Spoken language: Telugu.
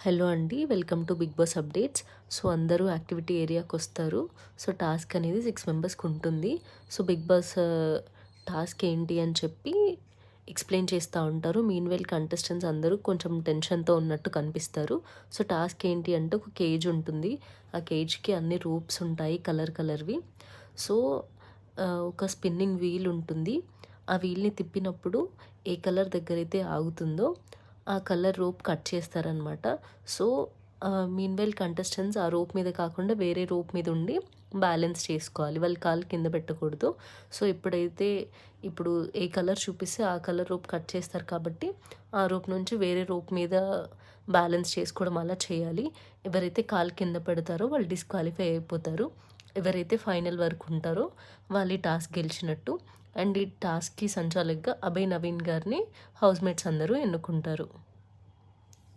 హలో అండి, welcome to Bigg Boss updates. So అందరూ యాక్టివిటీ ఏరియాకి వస్తారు. సో టాస్క్ అనేది 6 మెంబర్స్కి ఉంటుంది. సో బిగ్ బాస్ టాస్క్ ఏంటి అని చెప్పి ఎక్స్ప్లెయిన్ చేస్తూ ఉంటారు. మీన్వైల్ కంటెస్టెంట్స్ అందరూ కొంచెం టెన్షన్తో ఉన్నట్టు కనిపిస్తారు. సో టాస్క్ ఏంటి అంటే ఒక కేజ్ ఉంటుంది. ఆ కేజ్కి అన్ని రూప్స్ ఉంటాయి, కలర్వి. సో ఒక స్పిన్నింగ్ వీల్ ఉంటుంది. ఆ వీల్ని తిప్పినప్పుడు ఏ కలర్ దగ్గర అయితే ఆగుతుందో ఆ కలర్ రోప్ కట్ చేస్తారనమాట. సో మీన్వైల్ కంటెస్టెంట్స్ ఆ రోప్ మీద కాకుండా వేరే రోప్ మీద ఉండి బ్యాలెన్స్ చేసుకోవాలి. వాళ్ళ కాలు కింద పెట్టకూడదు. సో ఇప్పుడు ఏ కలర్ చూపిస్తే ఆ కలర్ రోప్ కట్ చేస్తారు కాబట్టి ఆ రోప్ నుంచి వేరే రోప్ మీద బ్యాలెన్స్ చేసుకోవడం అలా చేయాలి. ఎవరైతే కాలు కింద పెడతారో వాళ్ళు డిస్క్వాలిఫై అయిపోతారు. ఎవరైతే ఫైనల్ వరకు ఉంటారో వాళ్ళు ఈ టాస్క్ గెలిచినట్టు. అండ్ ఈ టాస్క్కి సంచాలకుగా అభయ్ నవీన్ గారిని హౌస్మేట్స్ అందరూ ఎన్నుకుంటారు.